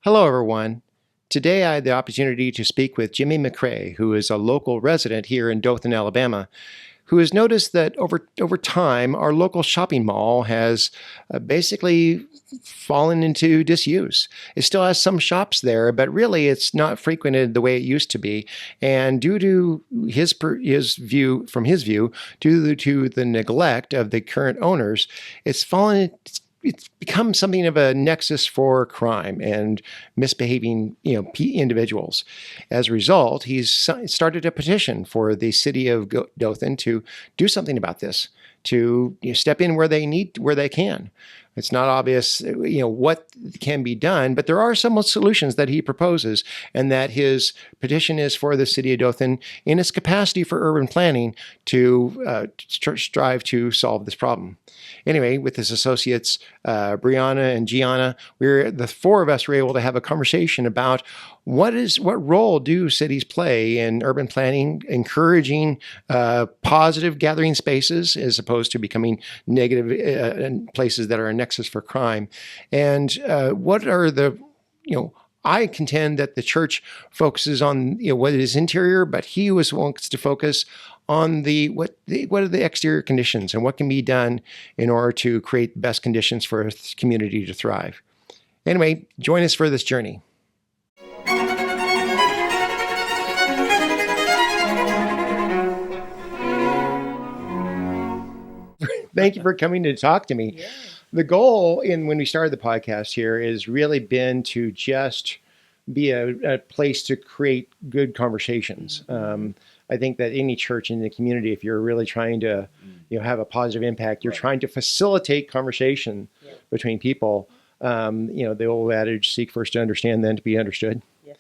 Hello, everyone. Today I had the opportunity to speak with Jimmy McCray, who is a local resident here in Dothan, Alabama, who has noticed that over time, our local shopping mall has basically fallen into disuse. It still has some shops there, but really it's not frequented the way it used to be. And due to his view, due to the neglect of the current owners, it's become something of a nexus for crime and misbehaving, individuals. As a result, he's started a petition for the city of Dothan to do something about this, to step in where they can. It's not obvious, what can be done, but there are some solutions that he proposes, and that his petition is for the city of Dothan in its capacity for urban planning to strive to solve this problem. Anyway, with his associates, Brianna and Gianna, the four of us were able to have a conversation about what role do cities play in urban planning, encouraging positive gathering spaces as opposed to becoming negative places that are a nexus for crime, and what are the I contend that the church focuses on what is interior, but he wants to focus on what are the exterior conditions and what can be done in order to create the best conditions for a community to thrive. Anyway, join us for this journey. Thank you for coming to talk to me. Yeah. The goal when we started the podcast here is really been to just be a place to create good conversations. I think that any church in the community, if you're really trying to have a positive impact, you're trying to facilitate conversation between people. The old adage, seek first to understand, then to be understood. Yeah.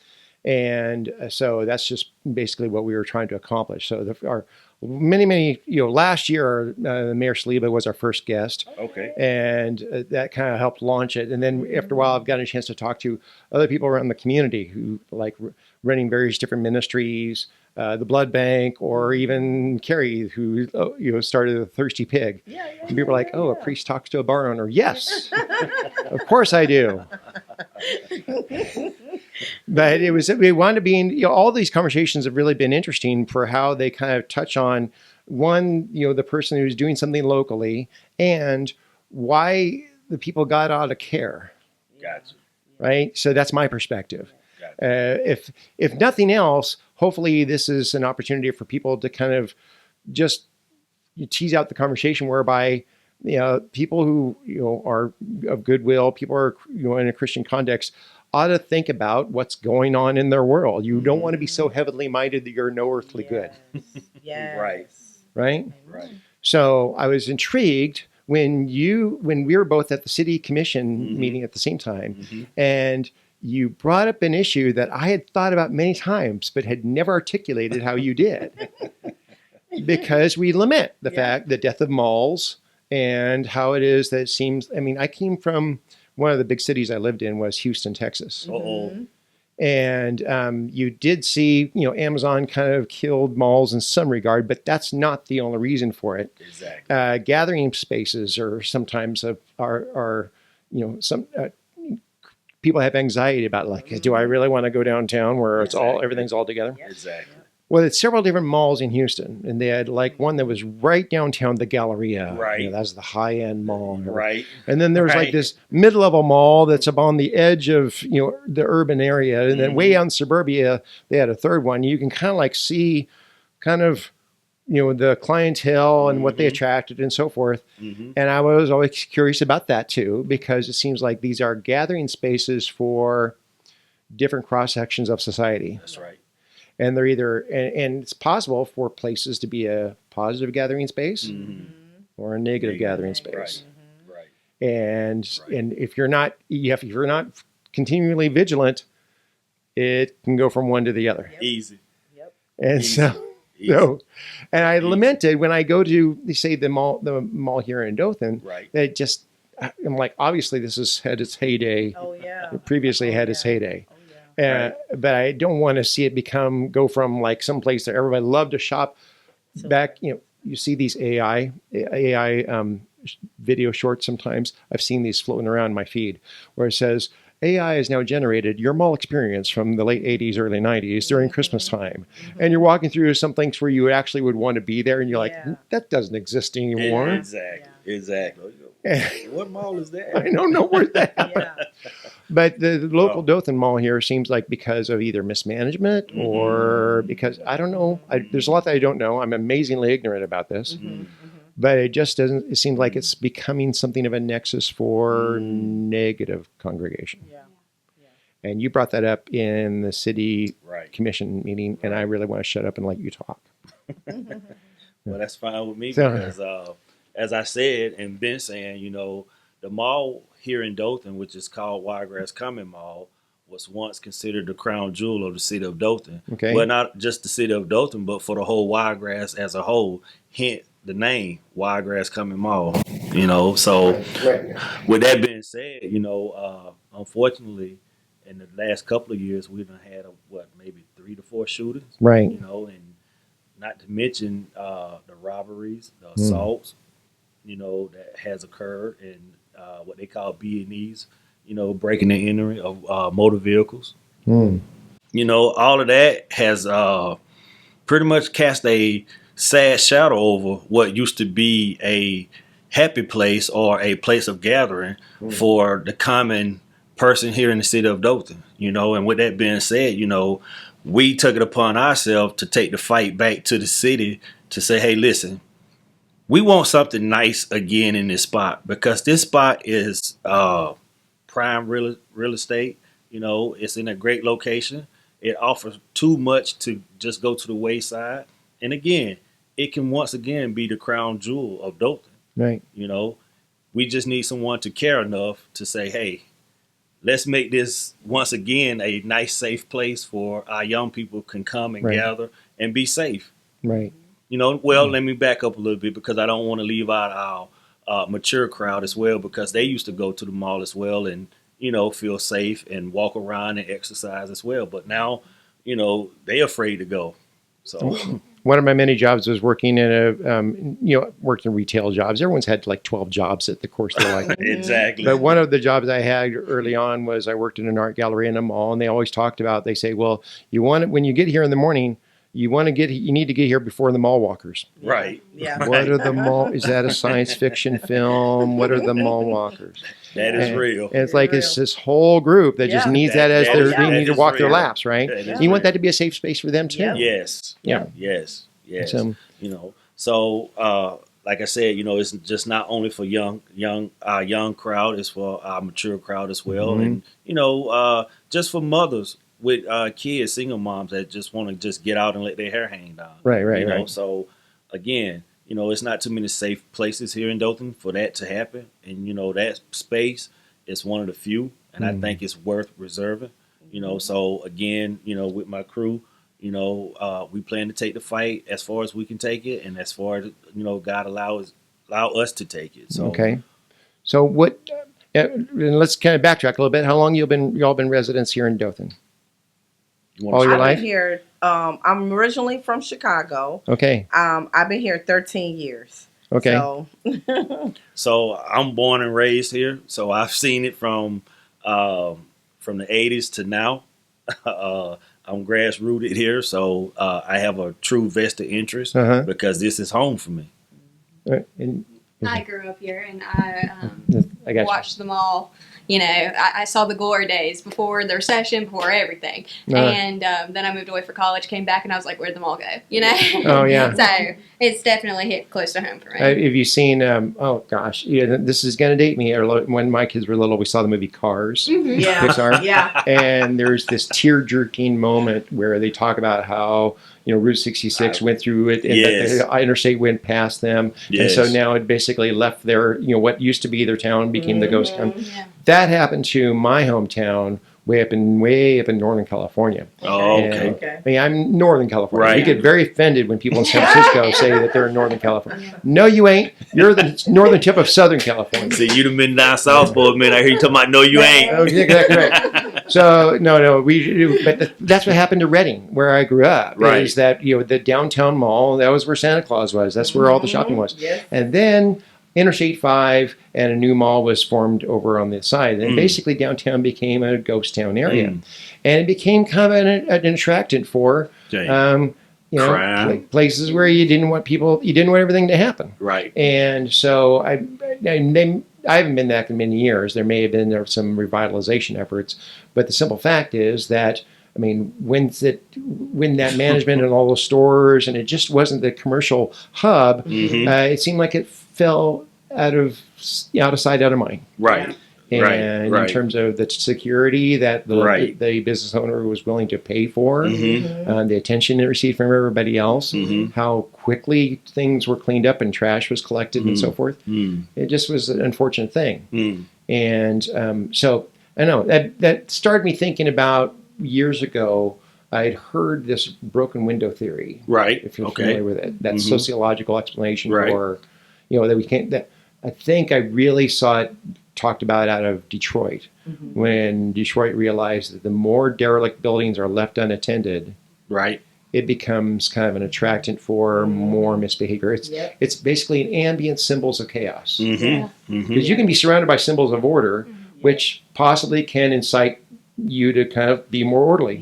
And so that's just basically what we were trying to accomplish. So our many, last year, Mayor Saliba was our first guest. Okay. And that kind of helped launch it. And then after a while, I've gotten a chance to talk to other people around the community who like running various different ministries, the blood bank, or even Carrie, who started the Thirsty Pig. Yeah, and people are like, "Oh, a priest talks to a bar owner." Yes, of course I do. But we wanted to be in. All these conversations have really been interesting for how they kind of touch on one, the person who's doing something locally, and why the people got out of care. Gotcha. Right. So that's my perspective. Gotcha. If nothing else, hopefully this is an opportunity for people to kind of just tease out the conversation whereby, people who, are of goodwill, people are, in a Christian context, ought to think about what's going on in their world. You don't want to be so heavenly minded that you're no earthly good. Yes. Right. Right. So I was intrigued when we were both at the city commission meeting at the same time, and you brought up an issue that I had thought about many times, but had never articulated how you did. Because we lament the fact, the death of malls, and how it is that it seems, I came from one of the big cities I lived in was Houston, Texas. And you did see, Amazon kind of killed malls in some regard, but that's not the only reason for it. Exactly. Gathering spaces are sometimes some people have anxiety about do I really want to go downtown where it's everything's all together? Exactly. Well, it's several different malls in Houston, and they had one that was right downtown, the Galleria. Right. That's the high-end mall. Right. And then there's this mid-level mall that's up on the edge of, the urban area. And then way out in suburbia, they had a third one. You can kind of see the clientele and what they attracted and so forth. And I was always curious about that too, because it seems like these are gathering spaces for different cross-sections of society. That's right. And they're either, and it's possible for places to be a positive gathering space or a negative gathering space. Right. And if you're not, if you're not continually vigilant, it can go from one to the other. Easy. And Easy. And I lamented when I go to, say, the mall here in Dothan, that just, I'm like, obviously this has had its heyday. Oh yeah. Previously had its heyday. But I don't want to see it go from some place that everybody loved to shop back. You see these AI video shorts sometimes. I've seen these floating around my feed where it says AI has now generated your mall experience from the late 80s, early 90s during Christmas time. And you're walking through some things where you actually would want to be there, and you're like, that doesn't exist anymore. Exactly. What mall is that? I don't know where that. But the local Dothan Mall here seems like because of either mismanagement or because, I don't know. There's a lot that I don't know. I'm amazingly ignorant about this. But it just doesn't, it seems like it's becoming something of a nexus for negative congregation. And you brought that up in the city commission meeting, and I really want to shut up and let you talk. Well, that's fine with me because, as I said and been saying, you know, the mall here in Dothan, which is called Wiregrass Mall, was once considered the crown jewel of the city of Dothan. Okay. Well, not just the city of Dothan, but for the whole Wiregrass as a whole. Hence the name Wiregrass Mall. You know, so with that being said, you know, unfortunately, in the last couple of years, we've had maybe 3 to 4 shootings. Right. You know, and not to mention the robberies, the assaults, you know, that has occurred, and what they call B&Es, you know, breaking and entering of motor vehicles. You know, all of that has pretty much cast a sad shadow over what used to be a happy place or a place of gathering for the common person here in the city of Dothan. You know, and with that being said, you know, we took it upon ourselves to take the fight back to the city to say, hey, listen, we want something nice again in this spot, because this spot is prime real estate. You know, it's in a great location. It offers too much to just go to the wayside. And again, it can once again be the crown jewel of Dothan. Right. You know, we just need someone to care enough to say, hey, let's make this once again a nice, safe place for our young people can come and gather and be safe. Right. You know, well, let me back up a little bit, because I don't want to leave out our mature crowd as well, because they used to go to the mall as well and, you know, feel safe and walk around and exercise as well. But now, you know, they're afraid to go. So one of my many jobs was working in worked in retail jobs. Everyone's had like 12 jobs at the course of their life. Exactly. But one of the jobs I had early on was I worked in an art gallery in a mall, and they always talked about, they say, well, you want it when you get here in the morning, you need to get here before the mall walkers. Right. Yeah. What are the mall? Is that a science fiction film? What are the mall walkers? That is real. And it's like it's this whole group that just needs that as they need to walk their laps, right? You want that to be a safe space for them too. Yes. Yeah. Yes. So, you know, so like I said, you know, it's just not only for young crowd, it's for our mature crowd as well, and you know, just for mothers with kids, single moms that just want to just get out and let their hair hang down. Right. You know, so again, you know, it's not too many safe places here in Dothan for that to happen, and you know, that space is one of the few, and I think it's worth reserving. You know, so again, you know, with my crew, you know, we plan to take the fight as far as we can take it, and as far as, you know, God allow us to take it. So okay. So what? Let's kind of backtrack a little bit. How long y'all been residents here in Dothan? All your life? I've been here. I'm originally from Chicago. Okay. I've been here 13 years. Okay. So I'm born and raised here. So I've seen it from the 80s to now. I'm grass rooted here, so I have a true vested interest because this is home for me. I grew up here, and I watched them all. You know, I saw the glory days before the recession, before everything. And then I moved away for college, came back, and I was like, where'd them all go? You know? Oh, yeah. So it's definitely hit close to home for me. Have you seen, this is going to date me. When my kids were little, we saw the movie Cars. Yeah. Pixar. Yeah. And there's this tear-jerking moment where they talk about how, you know, Route 66 went through it, and the interstate went past them. Yes. And so now it basically left their, you know, what used to be their town became the ghost town. Yeah. That happened to my hometown way up in Northern California. Oh, And, okay. I mean, I'm Northern California. Right. We get very offended when people in San Francisco say that they're in Northern California. No, you ain't. You're the northern tip of Southern California. See, you'd have been down south for a minute. I hear you talking about no, you ain't. Oh, exactly right. So no, that's what happened to Reading, where I grew up. Right. Is that, you know, the downtown mall? That was where Santa Claus was. That's where all the shopping was. Yes. And then Interstate 5 and a new mall was formed over on the side. And basically downtown became a ghost town area. And it became kind of an attractant for places where you didn't want everything to happen. Right. And so I haven't been back in many years. There may have been some revitalization efforts, but the simple fact is that, I mean, when that management and all those stores, and it just wasn't the commercial hub, it seemed like it fell out of sight, out of mind. Right. And in terms of the security that the business owner was willing to pay for, the attention it received from everybody else, how quickly things were cleaned up and trash was collected and so forth, it just was an unfortunate thing. And so I know that started me thinking about years ago. I had heard this broken window theory. Right. If you're familiar with it, that sociological explanation for, that we can't. That I think I really saw it talked about out of Detroit, when Detroit realized that the more derelict buildings are left unattended, it becomes kind of an attractant for more misbehavior. It's basically an ambient symbols of chaos. Because you can be surrounded by symbols of order, which possibly can incite you to kind of be more orderly.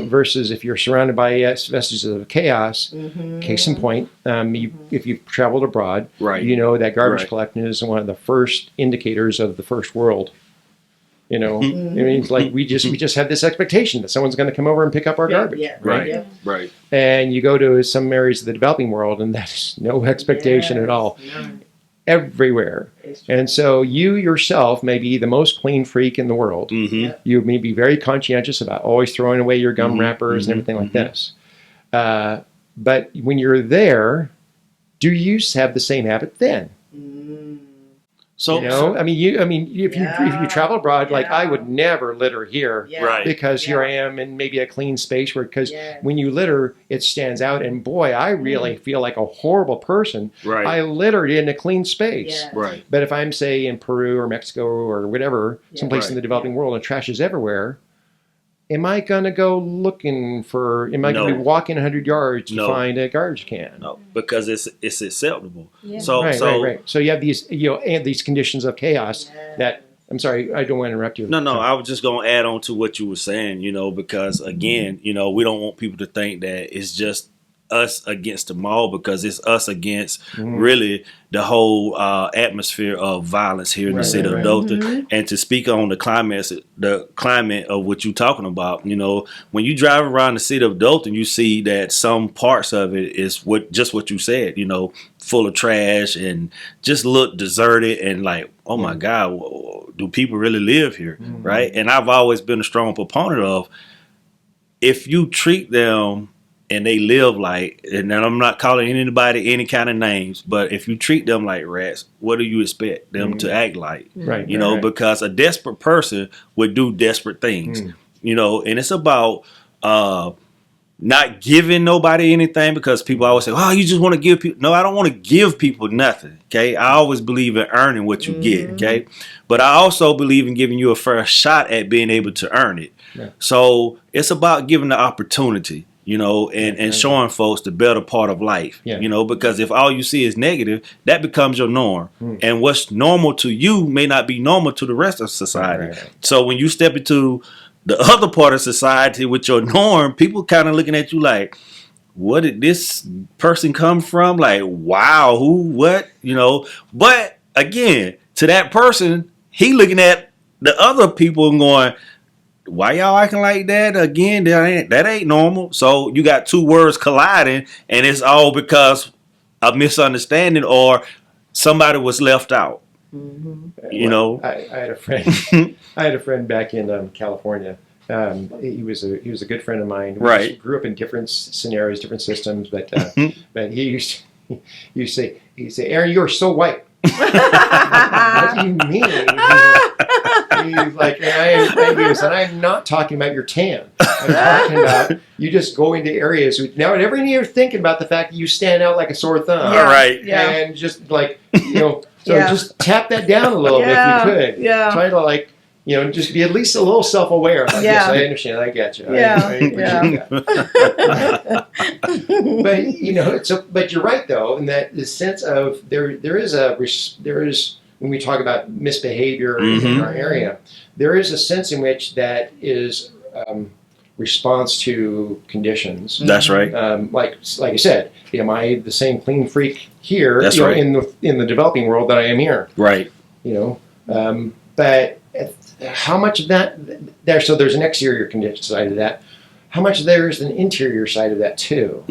Versus if you're surrounded by vestiges of chaos, case in point, if you've traveled abroad, you know that garbage collection is one of the first indicators of the first world. I mean, it's like we just have this expectation that someone's going to come over and pick up our garbage. Right. And you go to some areas of the developing world, and that's no expectation at all. Everywhere. And so you yourself may be the most clean freak in the world. You may be very conscientious about always throwing away your gum wrappers and everything like this. But when you're there, do you have the same habit then? So I mean, if you travel abroad, like I would never litter here, because here I am in maybe a clean space because when you litter, it stands out. And boy, I really feel like a horrible person. I littered in a clean space. But if I'm, say, in Peru or Mexico or whatever, someplace in the developing world, and trash is everywhere, am I going to go looking for? Am I going to be walking 100 yards to find a garbage can? No, because it's acceptable. So you have these and these conditions of chaos that. I'm sorry, I don't want to interrupt you. No, I was just going to add on to what you were saying. Because again, we don't want people to think that it's just us against the mall, because it's us against really the whole atmosphere of violence here in the city of Dothan. And to speak on the climate of what you're talking about, when you drive around the city of Dothan, you see that some parts of it is what you said, full of trash and just look deserted and like, oh my God, do people really live here? Right. And I've always been a strong proponent of, if you treat them and they live like, and I'm not calling anybody any kind of names, but if you treat them like rats, what do you expect them to act like? Because a desperate person would do desperate things, and it's about not giving nobody anything, because people always say, oh, you just want to give people. No, I don't want to give people nothing. Okay. I always believe in earning what you get. Okay. But I also believe in giving you a fair shot at being able to earn it. So it's about giving the opportunity. And showing folks the better part of life, because if all you see is negative, that becomes your norm. And what's normal to you may not be normal to the rest of society. So when you step into the other part of society with your norm, people kind of looking at you like, what did this person come from? Like, wow, who, what, But again, to that person, he looking at the other people and going, why y'all acting like that? Again, that ain't normal. So you got two words colliding, and it's all because of misunderstanding or somebody was left out. I had a friend. I had a friend back in California. He was a good friend of mine. We grew up in different scenarios, different systems, but he used to say, Aaron, you're so white. What do you mean? He's like, I'm not talking about your tan. I'm talking about you just go into areas. Now, every time you're thinking about the fact that you stand out like a sore thumb. And just like, so just tap that down a little bit if you could. Try to just be at least a little self-aware. I guess I understand. I get you. I appreciate that. But you're right though, in that the sense of there is when we talk about misbehavior in our area, there is a sense in which that is response to conditions. That's right. Like I said, am I the same clean freak here? That's right. In the developing world that I am here. Right. But how much of that there? So there's an exterior condition side of that. How much there is an interior side of that too?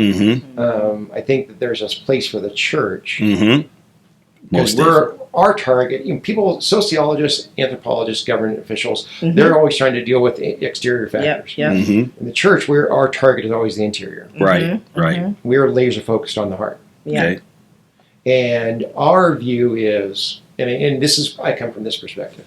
I think that there's a place for the church because we're our target. People, sociologists, anthropologists, government officials, they're always trying to deal with the exterior factors. In the church, our target is always the interior. Right. We're laser focused on the heart. Okay. And our view is, and this is, I come from this perspective.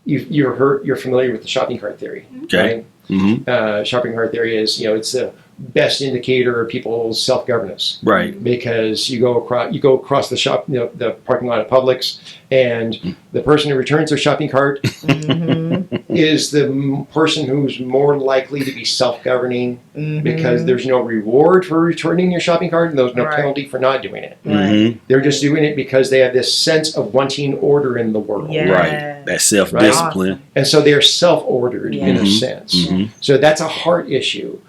You're familiar with the shopping cart theory, okay? Right? Shopping cart theory is, it's the best indicator of people's self-governance, right? Because you go across the shop, the parking lot of Publix, and the person who returns their shopping cart is the person who's more likely to be self-governing because there's no reward for returning your shopping cart and there's no penalty for not doing it. They're just doing it because they have this sense of wanting order in the world. Right. That self-discipline. Awesome. And so they're self-ordered in a sense. So that's a heart issue.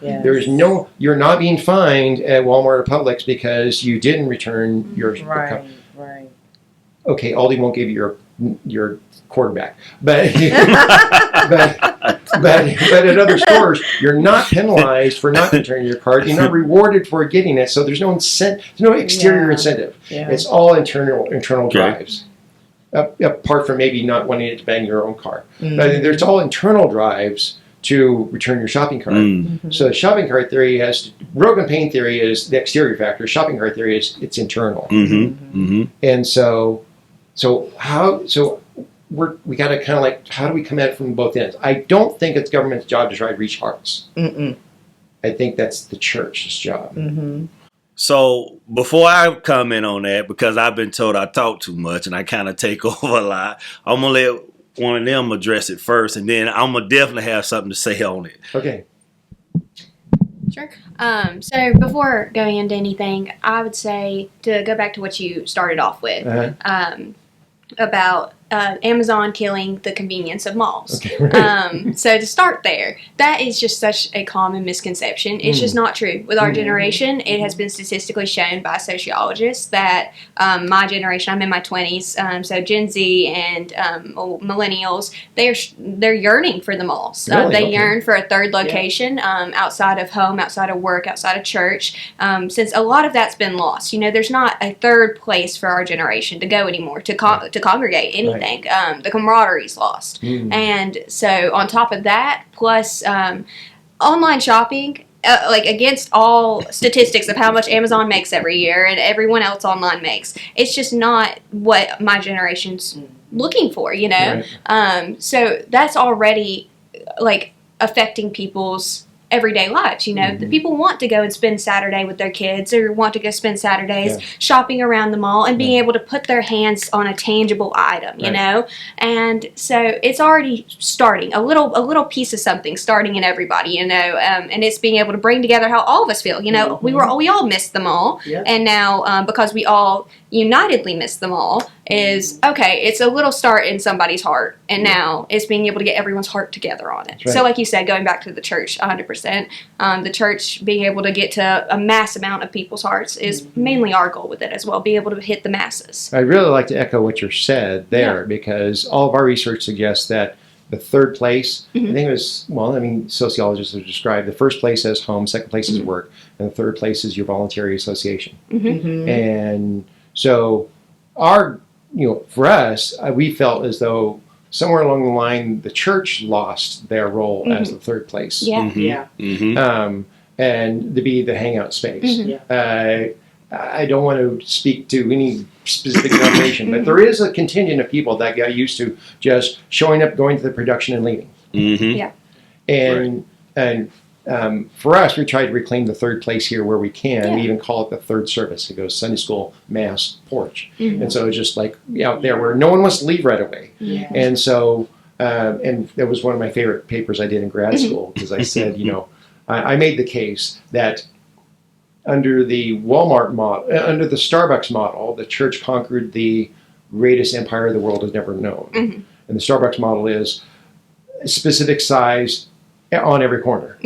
You're not being fined at Walmart or Publix because you didn't return your Right. Okay, Aldi won't give you your quarterback, but but at other stores, you're not penalized for not returning your cart. You're not rewarded for getting it. So there's no exterior incentive. It's all internal drives. Apart from maybe not wanting it to bang your own car, but there's all internal drives to return your shopping cart. So the shopping cart theory Rogan pain theory is the exterior factor. Shopping cart theory is it's internal. And so we got to kind of like, how do we come at it from both ends? I don't think it's government's job to try to reach hearts. I think that's the church's job. So before I comment on that, because I've been told I talk too much and I kind of take over a lot, I'm gonna let one of them address it first, and then I'm gonna definitely have something to say on it. Okay. Sure. So before going into anything, I would say to go back to what you started off with about Amazon killing the convenience of malls. Okay, right. So to start there, that is just such a common misconception. It's just not true. With our generation, it has been statistically shown by sociologists that my generation, I'm in my 20s, so Gen Z and millennials, they're yearning for the malls. Really? They yearn for a third location outside of home, outside of work, outside of church, since a lot of that's been lost. There's not a third place for our generation to go anymore, to congregate anything. The camaraderie's lost. And so on top of that, plus online shopping, like against all statistics of how much Amazon makes every year and everyone else online makes, it's just not what my generation's looking for, so that's already like affecting people's everyday lives. The people want to go and spend Saturday with their kids, or want to go spend Saturdays shopping around the mall and being able to put their hands on a tangible item, and so it's already starting a little piece of something starting in everybody, and it's being able to bring together how all of us feel. We all missed the mall, and now because we all unitedly missed the mall, is okay, it's a little start in somebody's heart, and now it's being able to get everyone's heart together on it. So like you said, going back to the church 100%, the church being able to get to a mass amount of people's hearts is mainly our goal with it as well, being able to hit the masses. I'd really like to echo what you said there, because all of our research suggests that the third place, I think it was, sociologists have described the first place as home, second place is work, and the third place is your voluntary association. And so for us, we felt as though somewhere along the line, the church lost their role as the third place. And to be the hangout space. I don't want to speak to any specific denomination, but there is a contingent of people that got used to just showing up, going to the production, and leaving. And for us, we try to reclaim the third place here where we can. We even call it the third service. It goes Sunday school, mass, porch. And so it's just like out there where no one wants to leave right away. And so and that was one of my favorite papers I did in grad school, because I said, I made the case that under the Walmart model, under the Starbucks model, the church conquered the greatest empire the world has never known. Mm-hmm. And the Starbucks model is specific size on every corner,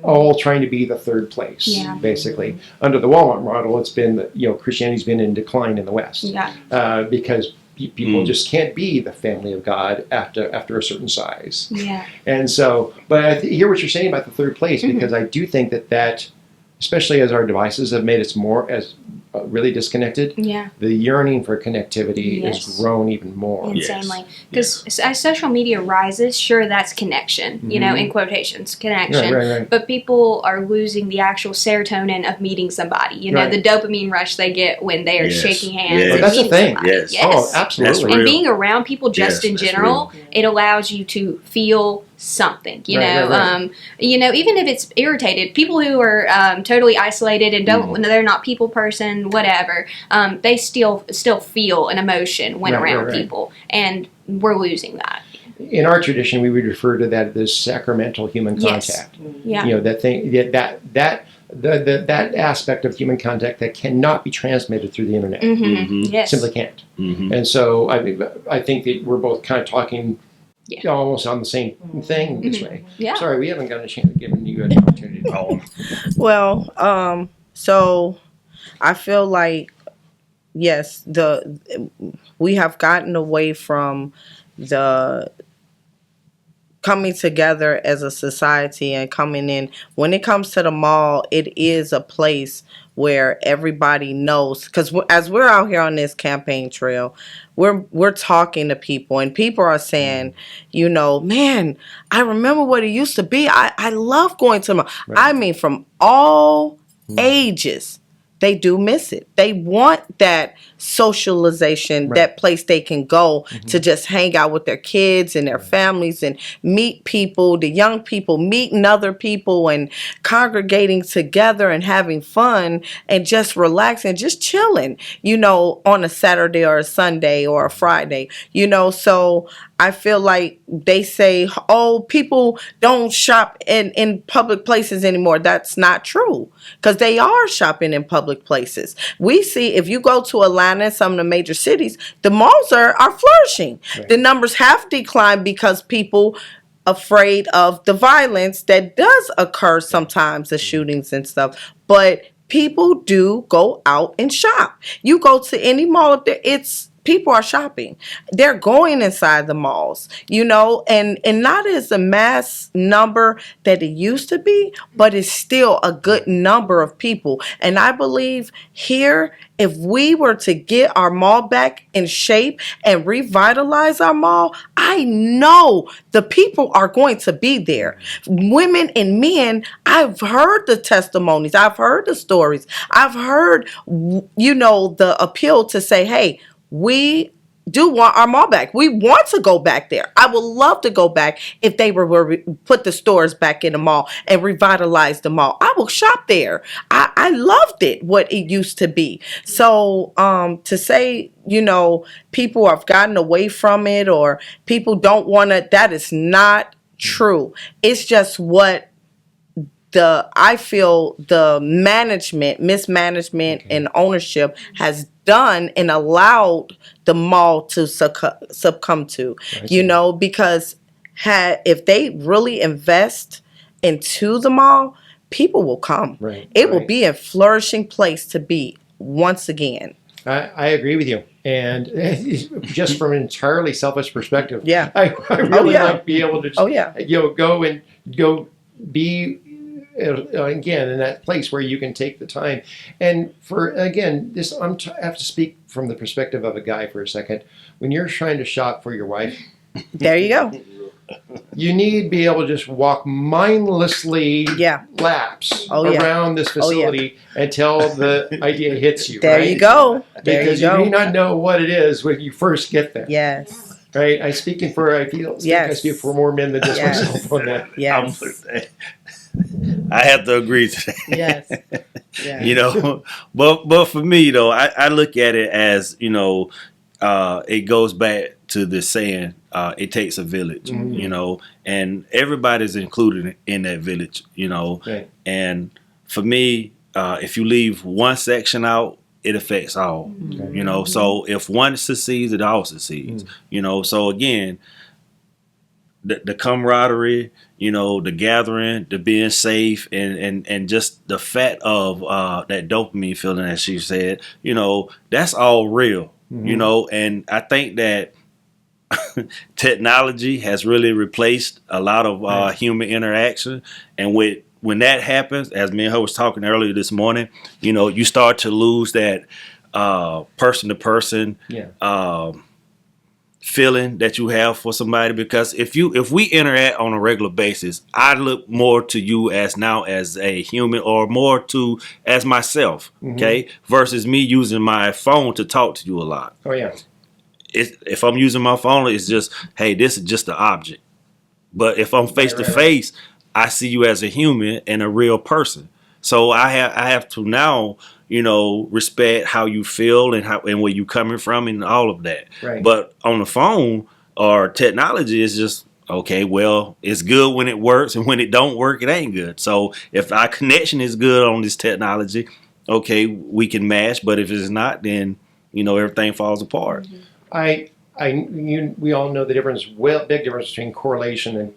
all trying to be the third place, basically. Under the Walmart model, it's been, Christianity's been in decline in the West, because people just can't be the family of God after a certain size. Yeah. And so, but I hear what you're saying about the third place, because I do think that, especially as our devices have made us more as really disconnected, the yearning for connectivity has grown even more. Insanely. Because as social media rises, sure, that's connection, in quotations, connection. Right. But people are losing the actual serotonin of meeting somebody. The dopamine rush they get when they are shaking hands. Well, and that's a meeting thing. somebody. Yes. Oh, absolutely. And being around people just in general, it allows you to feel something, Right. Even if it's irritated, people who are totally isolated and they're not people person, whatever, they still feel an emotion when around people, and we're losing that. In our tradition, we would refer to that as sacramental human contact. That thing, that aspect of human contact that cannot be transmitted through the internet. Simply can't. And so I think that we're both kind of talking almost on the same thing this way. Sorry, we haven't gotten a chance to give you an opportunity to call. Well, so I feel like, yes, we have gotten away from the coming together as a society and coming in. When it comes to the mall, it is a place where everybody knows, because as we're out here on this campaign trail, we're talking to people, and people are saying, man, I remember what it used to be. I love going to the mall. I mean, from all ages, they do miss it. They want that socialization, that place they can go to just hang out with their kids and their families and meet people, the young people meeting other people and congregating together and having fun and just relaxing, just chilling, on a Saturday or a Sunday or a Friday, so I feel like they say, oh, people don't shop in public places anymore. That's not true, because they are shopping in public places. We see, if you go to Atlanta and some of the major cities, the malls are flourishing. Right. The numbers have declined because people afraid of the violence that does occur sometimes, the shootings and stuff. But people do go out and shop. You go to any mall up there, people are shopping. They're going inside the malls, and not as a mass number that it used to be, but it's still a good number of people. And I believe here, if we were to get our mall back in shape and revitalize our mall, I know the people are going to be there. Women and men, I've heard the testimonies. I've heard the stories. I've heard, the appeal to say, hey, we do want our mall back. We want to go back there. I would love to go back if they were put the stores back in the mall and revitalize the mall. I will shop there. I loved it, what it used to be. So to say, people have gotten away from it or people don't want to, that is not true. It's just what I feel the mismanagement and ownership has done and allowed the mall to succumb to, because if they really invest into the mall, people will come. It will be a flourishing place to be once again. I agree with you. And just from an entirely selfish perspective, I really like to be able to just, go be again in that place where you can take the time. And for again, I have to speak from the perspective of a guy for a second. When you're trying to shop for your wife, there you go. You need to be able to just walk mindlessly laps around this facility until the idea hits you. There you go. Because you may not know what it is when you first get there. Yes. Right? I speak for more men than just myself on that. Yes. I have to agree to that. Yes. But for me though, I look at it as, it goes back to the saying, it takes a village, you know, and everybody's included in that village, you know. Right. And for me, if you leave one section out, it affects all, you know. So if one succeeds, it all succeeds, you know. So again, the camaraderie, you know, the gathering, the being safe, and just the fact of that dopamine feeling, as she said, you know, that's all real, you know. And I think that technology has really replaced a lot of human interaction, and when that happens, as me and her was talking earlier this morning, you know, you start to lose that person to person feeling that you have for somebody, because if we interact on a regular basis, I look more to you as a human, or more to as myself, okay, versus me using my phone to talk to you a lot. Oh yeah. If I'm using my phone, it's just, hey, this is just an object. But if I'm face to face, I see you as a human and a real person. So I have to now, you know, respect how you feel and where you coming from and all of that. Right. But on the phone or technology, it's just, okay, well, it's good when it works, and when it don't work, it ain't good. So if our connection is good on this technology, okay, we can match. But if it's not, then, you know, everything falls apart. We all know the difference, big difference between correlation and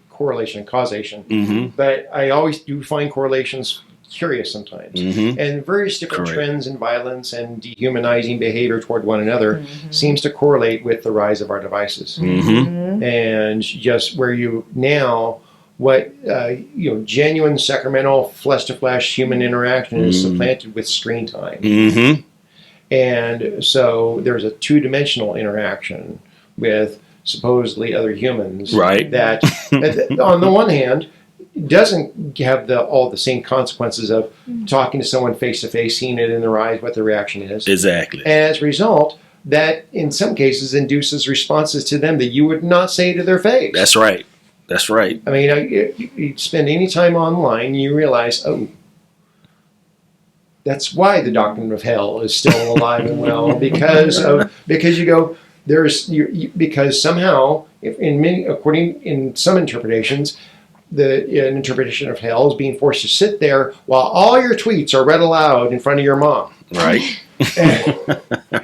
causation. But I always do find correlations curious sometimes. And various different trends in violence and dehumanizing behavior toward one another seems to correlate with the rise of our devices. And just where you now, what you know, genuine sacramental flesh to flesh human interaction is supplanted with screen time. And so there's a two-dimensional interaction with supposedly other humans, right? That on the one hand doesn't have all the same consequences of talking to someone face to face, seeing it in their eyes, what their reaction is. Exactly. And as a result, that in some cases induces responses to them that you would not say to their face. That's right. That's right. I mean, you spend any time online, you realize, oh, that's why the doctrine of hell is still alive and well, because you go, because somehow, in some interpretations, an interpretation of hell is being forced to sit there while all your tweets are read aloud in front of your mom. Right.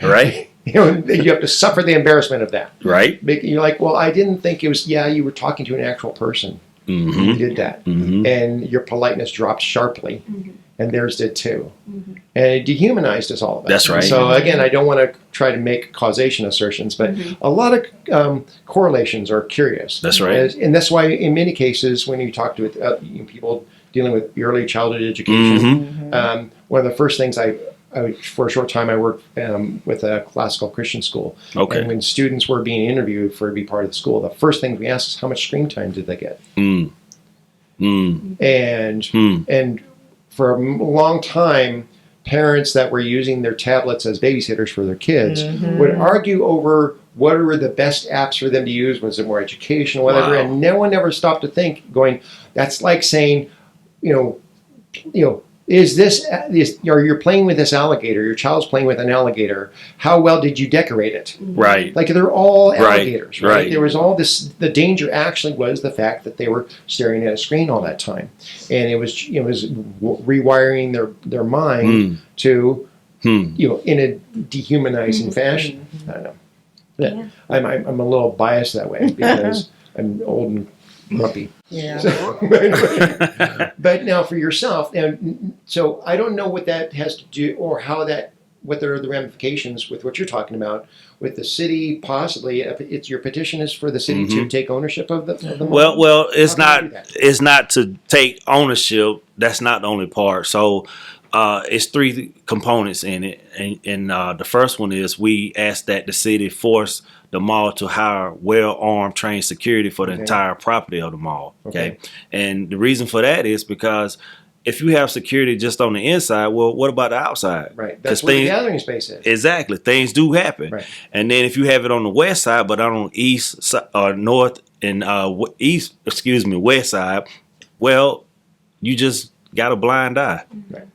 Right. You know, you have to suffer the embarrassment of that. Right. You're like, well, I didn't think it was. Yeah, you were talking to an actual person. You did that, and your politeness dropped sharply. And theirs did too. And it dehumanized us all of us. That's right. So again, I don't want to try to make causation assertions, but a lot of correlations are curious. That's right. And that's why in many cases, when you talk to people dealing with early childhood education, one of the first things I for a short time, I worked with a classical Christian school. Okay. And when students were being interviewed to be part of the school, the first thing we asked is how much screen time did they get? And for a long time, parents that were using their tablets as babysitters for their kids would argue over what are the best apps for them to use, was it more educational, whatever, and no one ever stopped to think, going, that's like saying, you know, is this, or you're playing with this alligator, your child's playing with an alligator, how well did you decorate it? Right. Like they're all alligators, right? Right. There was all this, the danger actually was the fact that they were staring at a screen all that time. And it was rewiring their mind to, you know, in a dehumanizing fashion. I don't know. Yeah. I'm a little biased that way because I'm old and grumpy. Yeah. So, but now for yourself, and so I don't know what that has to do, or what are the ramifications with what you're talking about with the city. Possibly, if it's your petition is for the city to take ownership of the mall. Well, it's not to take ownership. That's not the only part. So it's three components in it, and the first one is we ask that the city force the mall to hire well-armed, trained security for the entire property of the mall. Okay, and the reason for that is because if you have security just on the inside, well, what about the outside? Right, that's where the gathering space is. Exactly, things do happen. Right. And then if you have it on the west side, but on the east or north and west side, well, you just got a blind eye.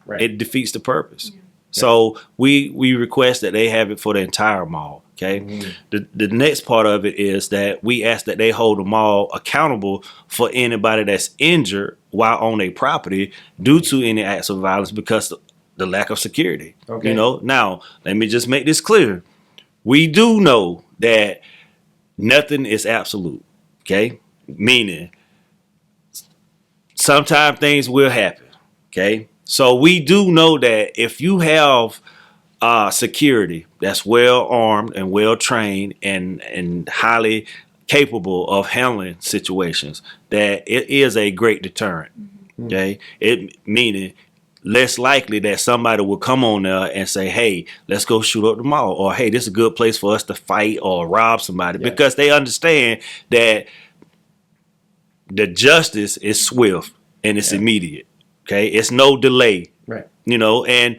Right. It defeats the purpose. Yeah. So we request that they have it for the entire mall. Okay. The next part of it is that we ask that they hold the mall accountable for anybody that's injured while on a property due to any acts of violence because the lack of security. Okay. You know, now let me just make this clear. We do know that nothing is absolute. Okay. Meaning sometimes things will happen. Okay. So we do know that if you have security that's well armed and well trained and highly capable of handling situations, that it is a great deterrent. Okay. It meaning less likely that somebody will come on there and say, hey, let's go shoot up the mall, or hey, this is a good place for us to fight or rob somebody, because they understand that the justice is swift and it's immediate. Okay. It's no delay. Right. You know, and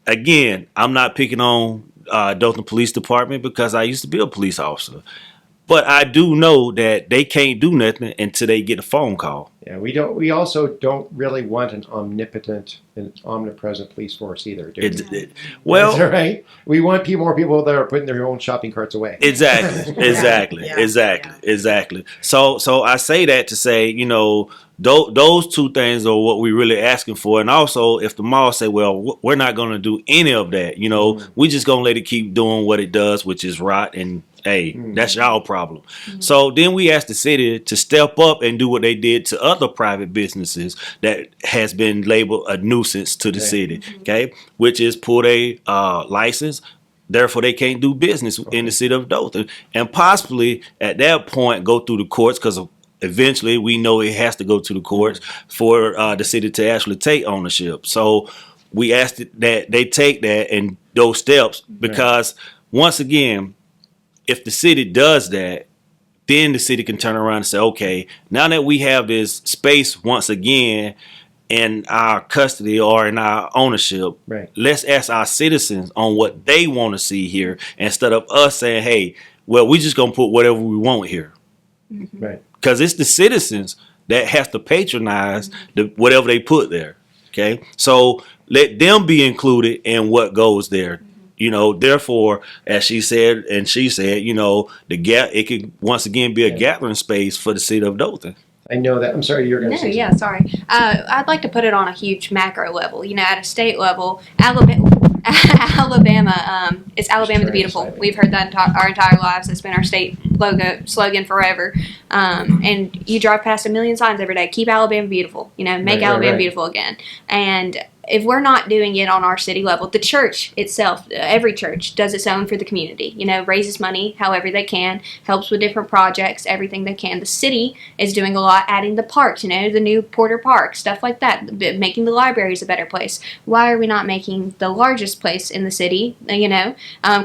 again, I'm not picking on Dothan Police Department because I used to be a police officer. But I do know that they can't do nothing until they get a phone call. Yeah, we also don't really want an omnipotent and omnipresent police force either, do we? Well, that's right. We want more people that are putting their own shopping carts away. Exactly. So I say that to say, you know, those two things are what we're really asking for. And also, if the mall say, well, we're not going to do any of that, you know, we just going to let it keep doing what it does, which is rot, and hey, that's y'all problem. So then we asked the city to step up and do what they did to other private businesses that has been labeled a nuisance to the city, okay, which is pull a license. Therefore, they can't do business in the city of Dothan, and possibly at that point go through the courts, because eventually we know it has to go to the courts for the city to actually take ownership. So we asked that they take that and those steps, because once again, if the city does that, then the city can turn around and say, okay, now that we have this space once again in our custody or in our ownership, let's ask our citizens on what they want to see here, instead of us saying, hey, well, we just going to put whatever we want here. Right. Because it's the citizens that has to patronize whatever they put there. Okay. So let them be included in what goes there. You know, therefore, as she said, you know, it could once again be a gathering space for the city of Dothan. I know that. I'm sorry, you're going to say something. Yeah, sorry. I'd like to put it on a huge macro level. You know, at a state level, Alabama, it's Alabama the Beautiful. We've heard that our entire lives. It's been our state slogan forever. And you drive past a million signs every day. Keep Alabama beautiful. You know, make Alabama beautiful again. And if we're not doing it on our city level, the church itself, every church does its own for the community, you know, raises money however they can, helps with different projects, everything they can. The city is doing a lot, adding the parks, you know, the new Porter Park, stuff like that, making the libraries a better place. Why are we not making the largest place in the city, you know,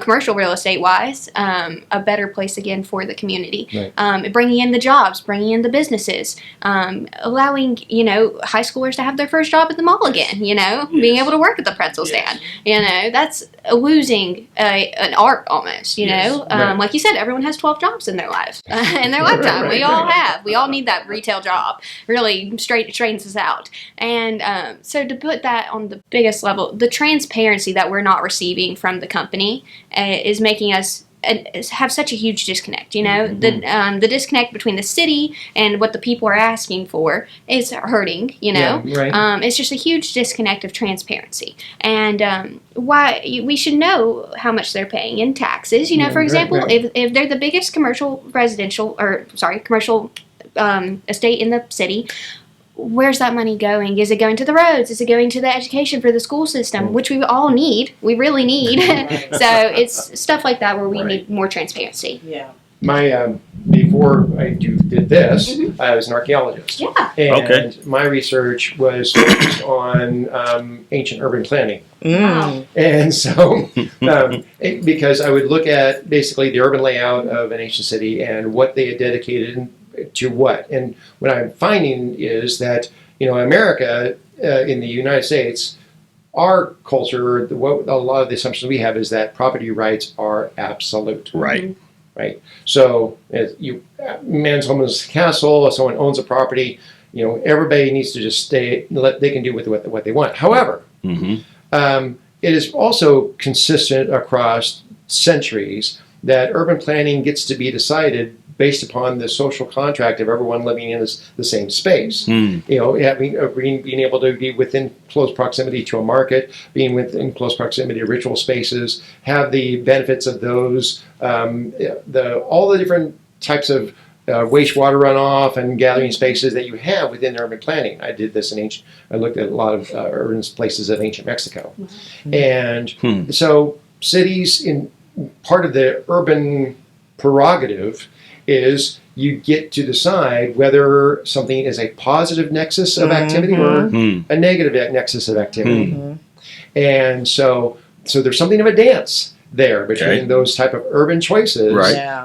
commercial real estate wise, a better place again for the community? Bringing in the jobs, bringing in the businesses, allowing, you know, high schoolers to have their first job at the mall again, you know, being able to work at the pretzel stand. You know, that's losing an art almost, you know. Like you said, everyone has 12 jobs in their life, in their lifetime. We all have. We all need that retail job. Really straightens us out. And so to put that on the biggest level, the transparency that we're not receiving from the company is making us have such a huge disconnect, you know. The disconnect between the city and what the people are asking for is hurting, you know. It's just a huge disconnect of transparency, and why we should know how much they're paying in taxes, you know. For example, if they're the biggest commercial estate in the city, where's that money going? Is it going to the roads? Is it going to the education for the school system, which we all need? We really need. So it's stuff like that where we need more transparency. Yeah. My before I did this, I was an archaeologist. Yeah. And my research was focused on ancient urban planning. Wow. And so, because I would look at basically the urban layout of an ancient city and what they had dedicated to what. And what I'm finding is that, you know, America, in the United States, our culture, a lot of the assumptions we have is that property rights are absolute. Right. Right. So, man's home is a castle. If someone owns a property, you know, everybody needs to just stay. They can do with what they want. However, it is also consistent across centuries that urban planning gets to be decided based upon the social contract of everyone living in the same space. You know, being able to be within close proximity to a market, being within close proximity to ritual spaces, have the benefits of those, all the different types of wastewater runoff and gathering spaces that you have within urban planning. I did this I looked at a lot of urban places of ancient Mexico. And so cities, in part of the urban prerogative is you get to decide whether something is a positive nexus of activity or a negative nexus of activity. And so there's something of a dance there between those type of urban choices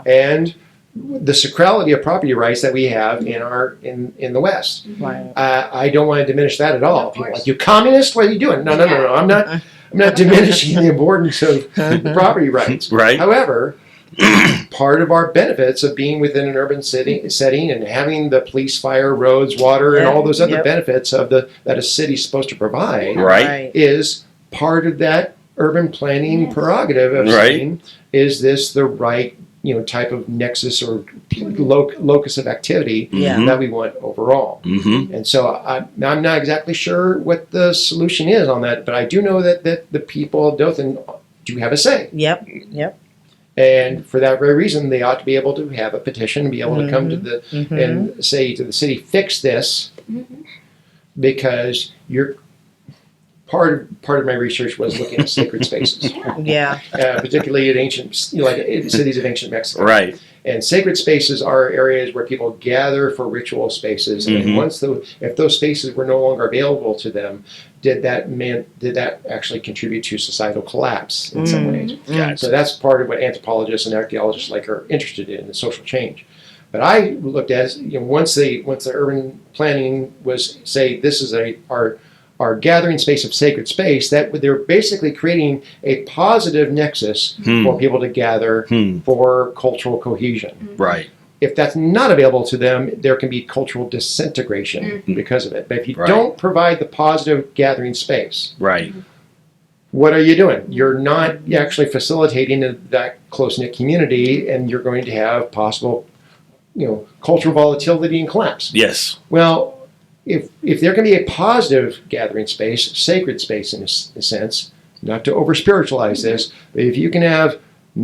and the sacrality of property rights that we have in the West. I don't want to diminish that at all. People are like, you communist? What are you doing? No. I'm not diminishing the importance of property rights. However, part of our benefits of being within an urban setting and having the police, fire, roads, water, and all those other benefits that a city's supposed to provide is part of that urban planning prerogative of saying, is this the right type of nexus or locus of activity that we want overall. And so I'm not exactly sure what the solution is on that, but I do know that the people of Dothan do have a say. And for that very reason, they ought to be able to have a petition and be able to come to and say to the city, fix this, because you're part of my research was looking at sacred spaces. Particularly in ancient, in cities of ancient Mexico. And sacred spaces are areas where people gather for ritual spaces. And if those spaces were no longer available to them, did that actually contribute to societal collapse in some ways? So that's part of what anthropologists and archaeologists are interested in, the social change. But I looked at once the urban planning was say this is our gathering space of sacred space, that they're basically creating a positive nexus for people to gather for cultural cohesion. If that's not available to them, there can be cultural disintegration because of it. But if you don't provide the positive gathering space, what are you doing? You're not actually facilitating that close-knit community, and you're going to have possible, cultural volatility and collapse. Well, if there can be a positive gathering space, sacred space in a sense, not to over spiritualize this, but if you can have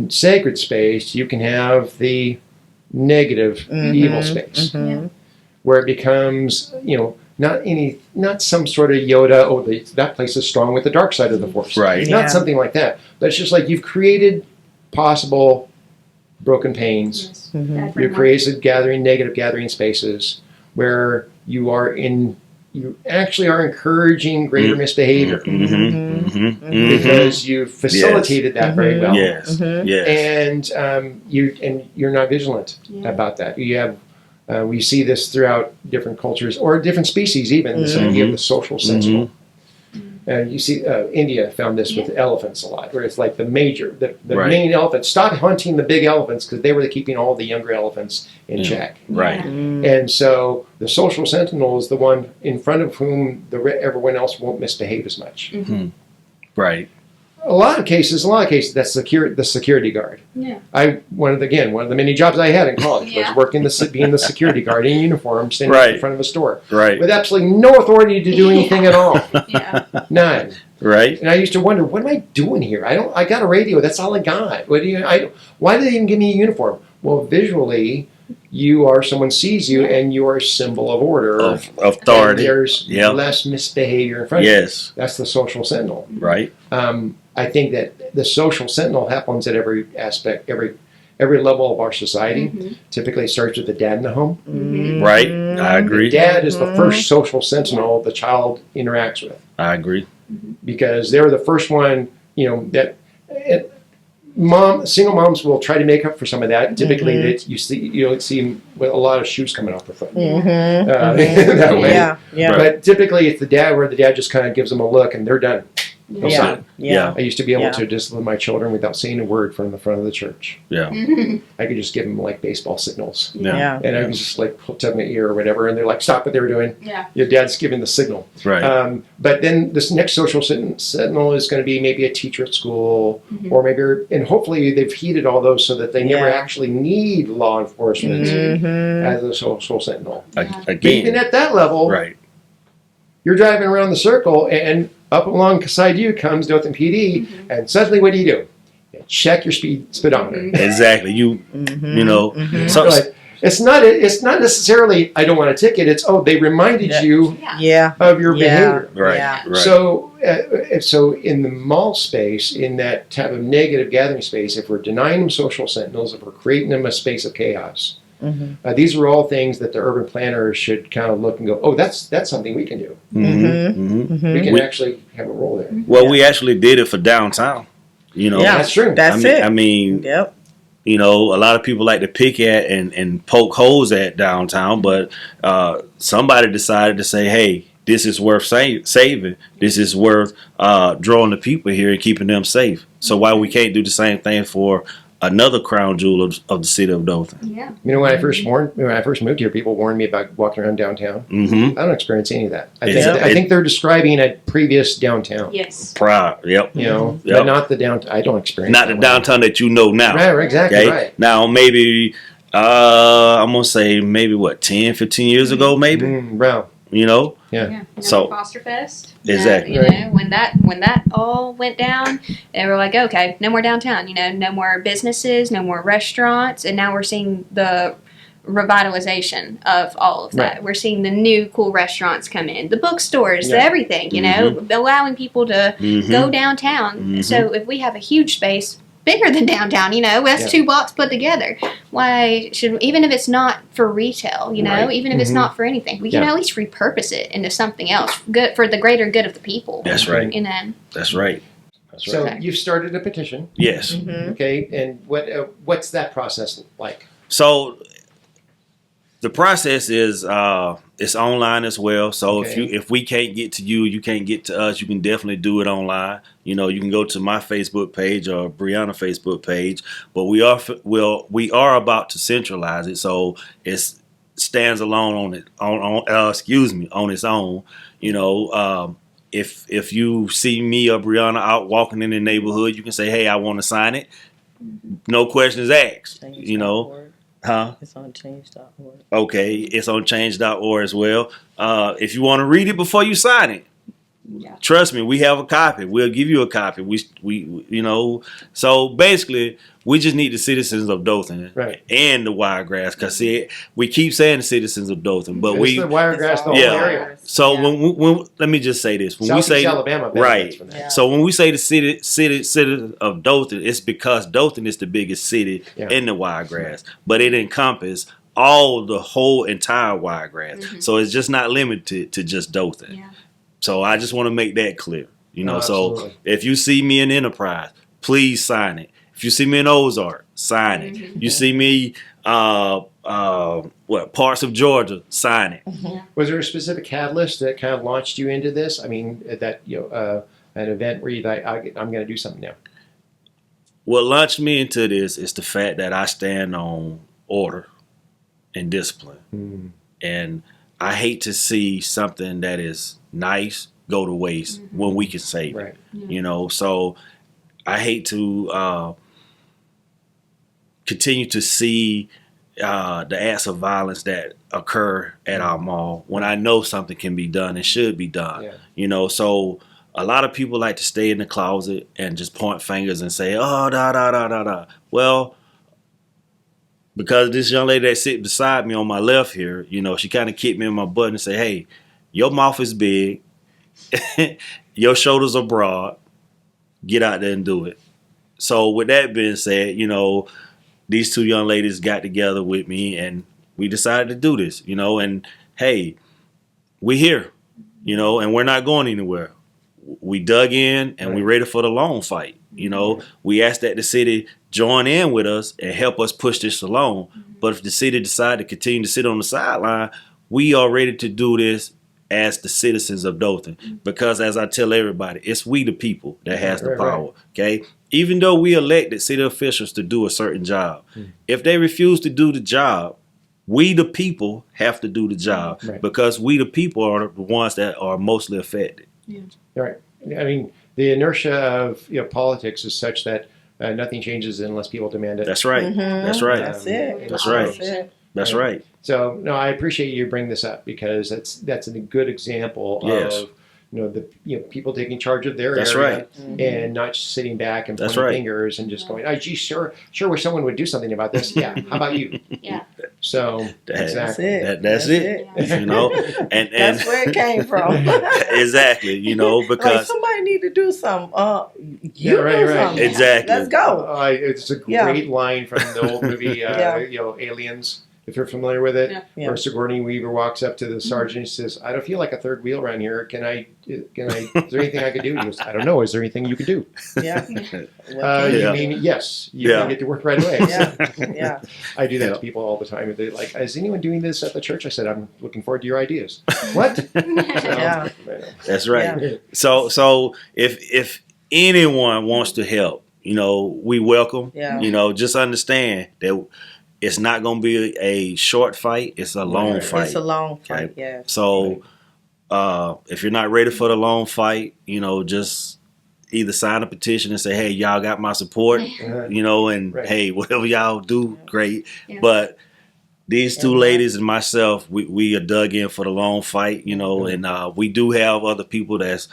sacred space, you can have the negative evil space, where it becomes not some sort of Yoda, that place is strong with the dark side of the force. Not something like that, but it's just like you've created possible broken panes. You've created negative gathering spaces where you actually are encouraging greater misbehavior because you facilitated that very well. And you're not vigilant about that. You have we see this throughout different cultures or different species, even this idea of the social sentinel. And you see, India found this with elephants a lot, where it's like the main elephant stopped hunting the big elephants because they were keeping all the younger elephants in check. And so the social sentinel is the one in front of whom everyone else won't misbehave as much. A lot of cases, that's the security guard. One of the many jobs I had in college was working being the security guard in uniform, standing in front of a store, with absolutely no authority to do anything at all. None. And I used to wonder, what am I doing here? I got a radio. That's all I got. Why do they even give me a uniform? Well, visually, someone sees you and you are a symbol of order, of authority. There's less misbehavior in front of you. That's the social sentinel. I think that the social sentinel happens at every aspect, every level of our society. Typically, it starts with the dad in the home. I agree. The dad is the first social sentinel the child interacts with. I agree. Because they're the first one, that single moms will try to make up for some of that. Typically, you don't see them with a lot of shoes coming off their foot. That way. But typically, it's the dad where the dad just kind of gives them a look and they're done. No Yeah. sign. Yeah. I used to be able Yeah. to discipline my children without saying a word from the front of the church. Yeah. I could just give them like baseball signals. Yeah. Yeah. And I was just like hooked up my ear or whatever, and they're like, stop what they were doing. Yeah. Your dad's giving the signal. Right. But then this next social sentinel is going to be maybe a teacher at school, Mhm. or maybe, and hopefully they've heeded all those so that they never Yeah. actually need law enforcement Mm-hmm. as a social sentinel. Yeah. But even Again. at that level, Right. you're driving around the circle, and up alongside you comes Dothan PD, and suddenly what do? You check your speedometer. Mhm. Exactly. You know. Mhm. So Like, it's not necessarily I don't want a ticket. It's they reminded Yeah. you Yeah. Yeah. of your Yeah. behavior. right. Yeah. Right. So in the mall space, in that type of negative gathering space, if we're denying them social sentinels, if we're creating them a space of chaos, Mm-hmm. these are all things that the urban planners should kind of look and go, oh, that's something we can do. Mm-hmm. We can We- actually have a role there. Well, we actually did it for downtown. You know. Yeah. That's true. That's I mean, Yep. you know, a lot of people like to pick at and poke holes at downtown, but somebody decided to say, hey, this is worth saving. This is worth drawing the people here and keeping them safe. So why we can't do the same thing for another crown jewel of the city of Dothan? Yeah. You know, when I first moved here, people warned me about walking around downtown. Mm-hmm. I don't experience any of that. I Yeah. think they're describing a previous downtown. Yes. Proud. Yep. You know, Yep. but not the downtown. I don't experience Not the that one. downtown that you know now. Right, exactly Okay. right. Now maybe I'm gonna say maybe what 10, 15 years ago, maybe. Wow. You know. Yeah. Yeah. So- Foster Fest. Exactly. You know, when that all went down, they were like, okay, no more downtown. You know, no more businesses, no more restaurants, and now we're seeing the revitalization of all of that. Right. We're seeing the new cool restaurants come in, the bookstores, Yeah. the everything. You know, allowing people to Mhm. go downtown. Mhm. So if we have a huge space bigger than downtown, you know, that's Yeah. 2 blocks put together. Why should, even if it's not for retail, you know, Right. even if it's Mhm. not for anything, we can Yeah. at least repurpose it into something else, good for the greater good of the people. That's right. You know, That's right. That's right. So Okay. you've started a petition, Yes. Mm-hmm. okay? And what's that process like? So the process is it's online as well. So Okay. if we can't get to you, you can't get to us. You can definitely do it online. You know, you can go to my Facebook page or Brianna Facebook page. But we are about to centralize it, so it stands alone on its own. You know, if you see me or Brianna out walking in the neighborhood, you can say, "Hey, I want to sign it." No questions asked. You know, huh? It's on change.org. Okay, it's on change.org as well. If you want to read it before you sign it, Yeah. trust me, we have a copy. We'll give you a copy. We you know. So basically, we just need the citizens of Dothan Right. and the Wiregrass. Cause see, we keep saying the citizens of Dothan, but It's the Wiregrass, the whole Yeah. area. So Yeah. when let me just say this: when Southeast we say Alabama benefits right, from that. Yeah. so when we say the city of Dothan, it's because Dothan is the biggest city Yeah. in the Wiregrass, but it encompasses all the whole entire Wiregrass. Mhm. So it's just not limited to just Dothan. Yeah. So I just want to make that clear. You know, Oh, so absolutely. if you see me in Enterprise, please sign it. If you see me in Ozark, sign it. Mhm. You see me parts of Georgia, sign it. Was there a specific catalyst that kind of launched you into this? I mean, an event where you like, I'm going to do something now. What launched me into this is the fact that I stand on order and discipline. And I hate to see something that is nice go to waste when we can save Right. it. You know, so I hate to continue to see the acts of violence that occur at our mall when I know something can be done and should be done. Yeah. You know, so a lot of people like to stay in the closet and just point fingers and say, oh, da, da, da, da, da. Well, because this young lady that sits beside me on my left here, you know, she kind of kicked me in my butt and said, hey, your mouth is big. Your shoulders are broad. Get out there and do it. So with that being said, you know, these two young ladies got together with me and we decided to do this, you know, and hey, we're here, you know, and we're not going anywhere. We dug in and we're ready for the long fight. You know, we asked that the city join in with us and help us push this along. But if the city decide to continue to sit on the sideline, we are ready to do this as the citizens of Dothan, because as I tell everybody, it's we the people that has the power. Okay, even though we elected city officials to do a certain job, if they refuse to do the job, we the people have to do the job because we the people are the ones that are mostly affected. Right. I mean, the inertia of politics is such that nothing changes unless people demand it. That's right. That's right. That's it. That's right. That's right. So no, I appreciate you bring this up because that's a good example of the people taking charge of their area and not just sitting back and pointing fingers and just going, oh, gee, sure, wish someone would do something about this. Yeah, how about you? Yeah. So exactly, that's it. You know, and that's where it came from. Exactly. You know, because like somebody need to do something. Right. Exactly. Let's go. It's a great line from the old movie, Aliens. If you're familiar with it, where Sigourney Weaver walks up to the sergeant and says, "I don't feel like a third wheel around here. Can I? Is there anything I could do?" He goes, "I don't know. Is there anything you could do?" Yeah. You mean yes? You can get to work right away. Yeah. I do that to people all the time. They're like, "Is anyone doing this at the church?" I said, "I'm looking forward to your ideas." What? That's right. Yeah. So if anyone wants to help, we welcome. Yeah. Just understand that. It's not going to be a short fight. It's a long fight. It's a long fight, yeah. So if you're not ready for the long fight, just either sign a petition and say, hey, y'all got my support, and hey, whatever y'all do, great. Yeah. But these two ladies and myself, we are dug in for the long fight, and we do have other people that's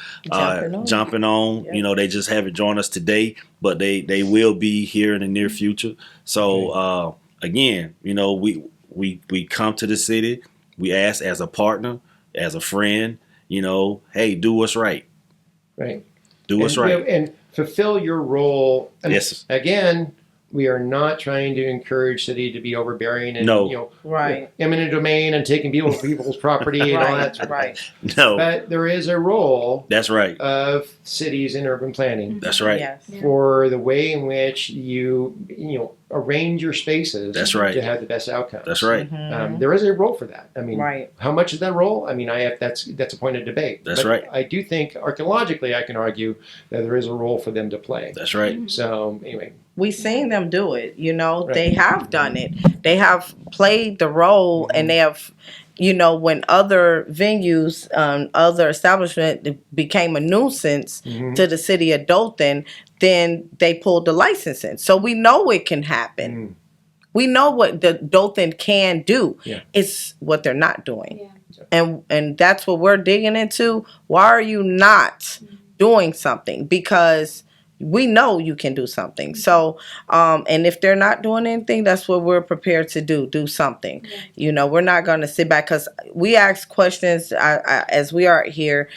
jumping on. Yeah. They just haven't joined us today, but they will be here in the near future. So, again, we come to the city. We ask as a partner, as a friend, hey, do what's right. Right. Do what's right. And fulfill your role. Yes. Again, we are not trying to encourage city to be overbearing and eminent domain and taking people's property and all that. Right. No. But there is a role. That's right. Of cities in urban planning. That's right. Yes. For the way in which you arrange your spaces. That's right. To have the best outcomes. That's right. There is a role for that. I mean, right. How much is that role? I mean, that's a point of debate. That's right. I do think archaeologically, I can argue that there is a role for them to play. That's right. So anyway. We've seen them do it, They have done it. They have played the role and they have, when other venues, other establishment became a nuisance to the city of Dothan, then they pulled the license in. So we know it can happen. We know what the Dothan can do. Yeah. It's what they're not doing. Yeah. And that's what we're digging into. Why are you not doing something? Because we know you can do something. So, and if they're not doing anything, that's what we're prepared to do something. Yeah. We're not going to sit back because we ask questions as we are here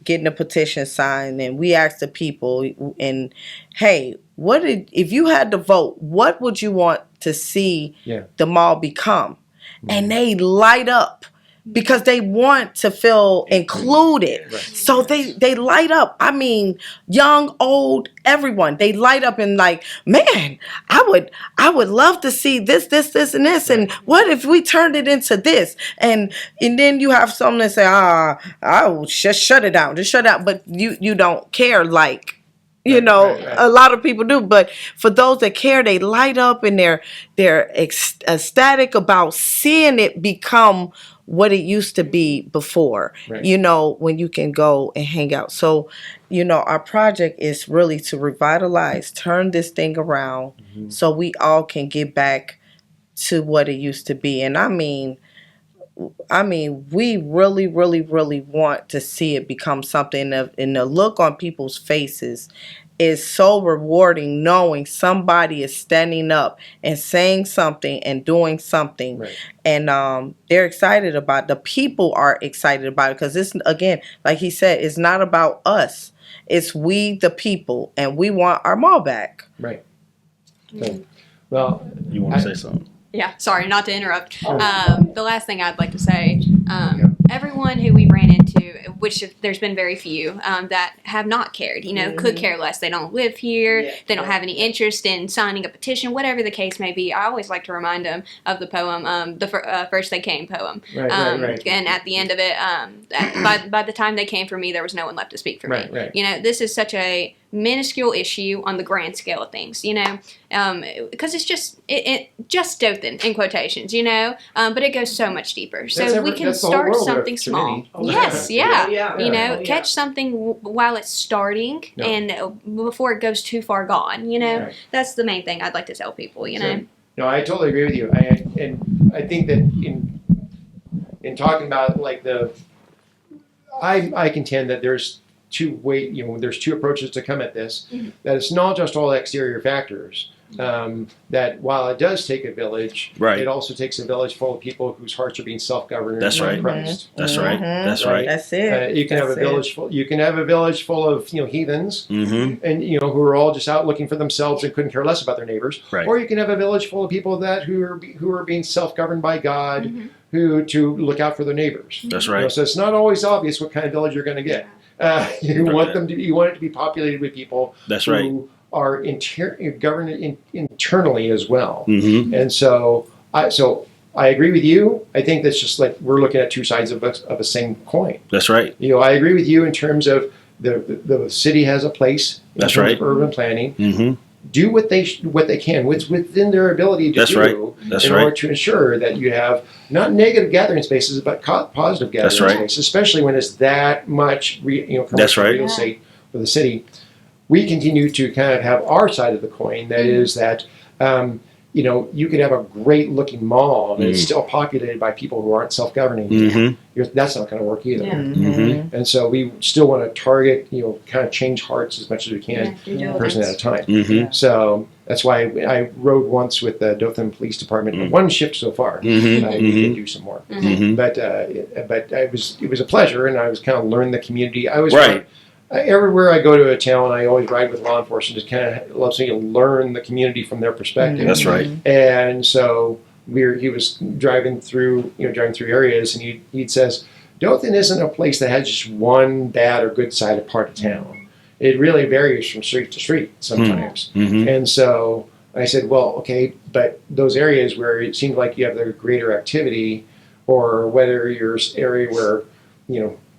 getting a petition signed, and we ask the people, and hey, if you had to vote, what would you want to see the mall become? And they light up. Because they want to feel included. Right. So they light up. I mean, young, old, everyone. They light up and like, man, I would love to see this, and this. And what if we turned it into this? And then you have someone that say, just shut it down. Just shut it down. But you don't care like, a lot of people do. But for those that care, they light up and they're ecstatic about seeing it become what it used to be before, when you can go and hang out. So, our project is really to revitalize, turn this thing around so we all can get back to what it used to be. And I mean, we really, really, really want to see it become something and the look on people's faces is so rewarding knowing somebody is standing up and saying something and doing something. Right. And they're excited about it. The people are excited about it because this, again, like he said, it's not about us. It's we, the people, and we want our mall back. Right. So, well, you want to say something? Yeah, sorry, not to interrupt. The last thing I'd like to say, everyone who we ran into, which there's been very few that have not cared. Could care less. They don't live here. They don't have any interest in signing a petition, whatever the case may be. I always like to remind them of the poem, the First They Came poem. Right. And at the end of it, by the time they came for me, there was no one left to speak for me. Right. This is such a minuscule issue on the grand scale of things, because it's just Dothan in quotations, but it goes so much deeper. So we can start something small. Yes, catch something while it's starting and before it goes too far gone. That's the main thing I'd like to tell people. No, I totally agree with you. I think that in talking about like I contend that there's there's two approaches to come at this. That it's not just all exterior factors. That while it does take a village, it also takes a village full of people whose hearts are being self-governed. That's right. Christ. That's right. That's right. That's it. You can have a village. You can have a village full of heathens, and who are all just out looking for themselves and couldn't care less about their neighbors. Right. Or you can have a village full of people who are being self-governed by God, who to look out for their neighbors. That's right. So it's not always obvious what kind of village you're going to get. You want it to be populated with people. That's who are governed internally as well. And so I agree with you. I think that's just like we're looking at two sides of a same coin. That's right. I agree with you in terms of the city has a place in terms of urban planning. Do what they can, what's within their ability to do in order to ensure that you have not negative gathering spaces, but positive gathering spaces, especially when it's that much commercial real estate for the city. We continue to kind of have our side of the coin. That is that you could have a great looking mall and it's still populated by people who aren't self-governing. That's not going to work either. And so we still want to target, kind of change hearts as much as we can, person at a time. So that's why I rode once with the Dothan Police Department. One shift so far. We can do some more. But it was a pleasure, and I was kind of learning the community. I was everywhere I go to a town, I always ride with law enforcement. It kind of allows me to learn the community from their perspective. That's right. And so he was driving through areas, and he says, Dothan isn't a place that has just one bad or good side of part of town. It really varies from street to street sometimes. And so I said, well, okay, but those areas where it seems like you have the greater activity, or whether you're area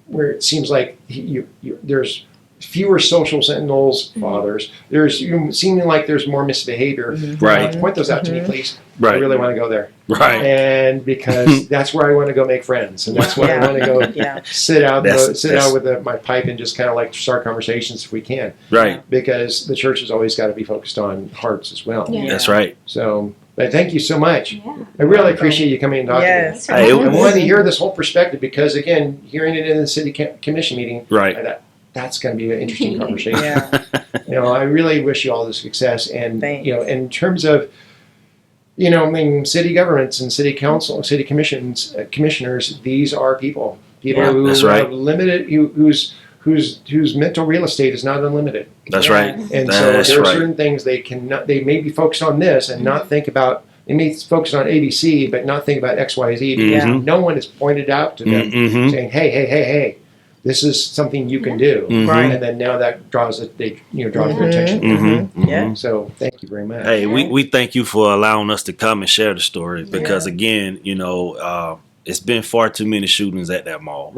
where it seems like there's fewer social sentinels, fathers. There's seeming like there's more misbehavior. Point those out to me, please. I really want to go there. And because that's where I want to go make friends, and that's where I want to go sit out with my pipe and just kind of like start conversations if we can. Because the church has always got to be focused on hearts as well. That's right. So. But thank you so much. I really appreciate you coming and talking to me. I wanted to hear this whole perspective because, again, hearing it in the city commission meeting, I thought, that's going to be an interesting conversation. I really wish you all the success. And, in terms of, city governments and city council, city commissioners, these are people who have limited, whose mental real estate is not unlimited. That's right. And so there are certain things they may be focused on this and not think about, they may focus on ABC, but not think about XYZ because no one has pointed out to them saying, hey, this is something you can do. And then now that draws their attention. So thank you very much. Hey, we thank you for allowing us to come and share the story because again, it's been far too many shootings at that mall,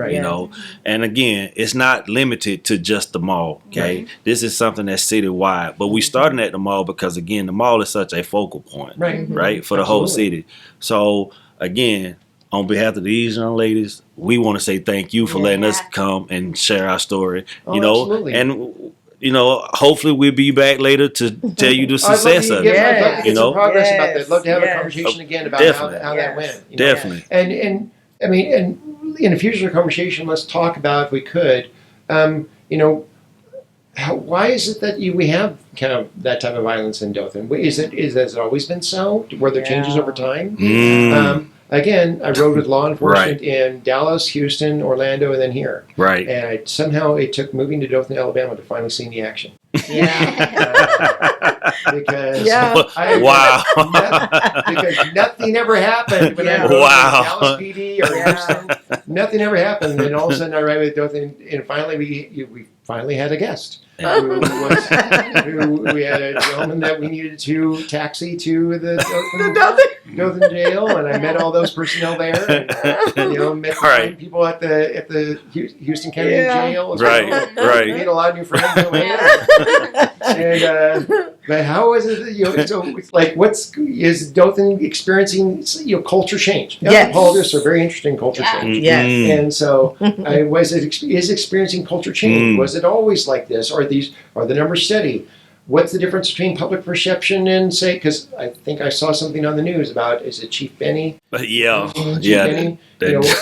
and again, it's not limited to just the mall. Okay, this is something that's citywide, but we started at the mall because again, the mall is such a focal point, right, for the whole city. So again, on behalf of these young ladies, we want to say thank you for letting us come and share our story. Absolutely. And hopefully we'll be back later to tell you the success of it. I'd love to get some progress about that. I'd love to have a conversation again about how that went. Definitely. And I mean, and in a future conversation, let's talk about, if we could, why is it that we have kind of that type of violence in Dothan? Has it always been so? Were there changes over time? Again, I rode with law enforcement in Dallas, Houston, Orlando, and then here. And somehow it took moving to Dothan, Alabama to finally see the action. because Yeah. Wow. because nothing ever happened when I Yeah. wrote Wow. Dallas PD or Yeah. Houston. Nothing ever happened, and all of a sudden I write with Dothan, and finally we finally had a guest. Who we had a gentleman that we needed to taxi to the Dothan jail, and I met all those personnel there, and met the Right. fine people at the Houston County Yeah. Jail as Right, well. right. Made a lot of new friends that way. And but how is it? So it's like, is Dothan experiencing culture change? Yes. Anthropologists are very interested in culture Yeah. change. Yes. And so, is experiencing culture change? Was it always like this? Are the numbers steady? What's the difference between public perception and say? Because I think I saw something on the news about, is it Chief Benny? Yeah, Chief yeah. Benny?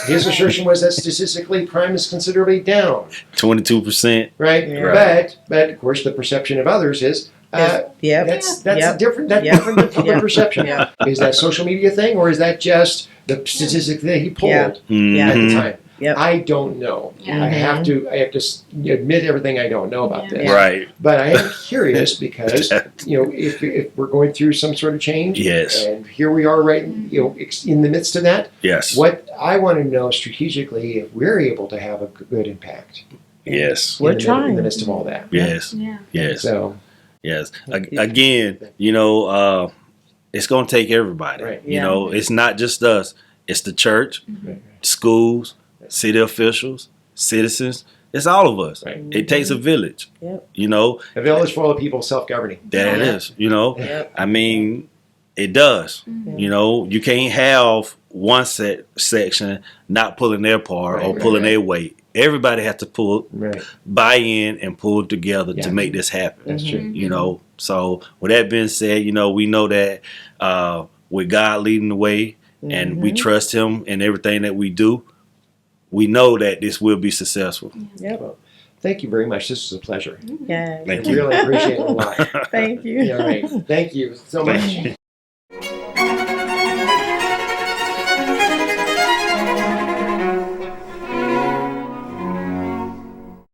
His assertion was that statistically crime is considerably down, 22%. right? Yeah. But of course, the perception of others is. Yep. That's Yep. different. That's Yep. different than public Yep. perception. Yep. Is that social media thing, or is that just the statistic that he pulled Yeah. at the time? Yep. I don't know. Yeah. I have to admit everything I don't know about this. Right. But I am curious because if we're going through some sort of change, Yes. and here we are, right, in the midst of that. Yes. What I want to know strategically, if we're able to have a good impact. Yes. We're in the trying. midst of all that. Yes. Yeah. Yes. So Yes. Again, it's going to take everybody. Right. Yeah. It's not just us. It's the church, schools, city officials, citizens. It's all of us. Right. It takes a village. Yep. a village full of people self-governing. That it Yeah. is. Yep. I mean, it does. You can't have one section not pulling their part or Right, pulling their weight. Everybody has to Right. buy in and pull together Yeah. to make this happen. That's true. So with that being said, we know that with God leading the way and we trust him in everything that we do, we know that this will be successful. Yep. Well, thank you very much. This was a pleasure. Yeah. Thank I you. really appreciate it a lot. Thank you. Yeah, right. Thank you so much.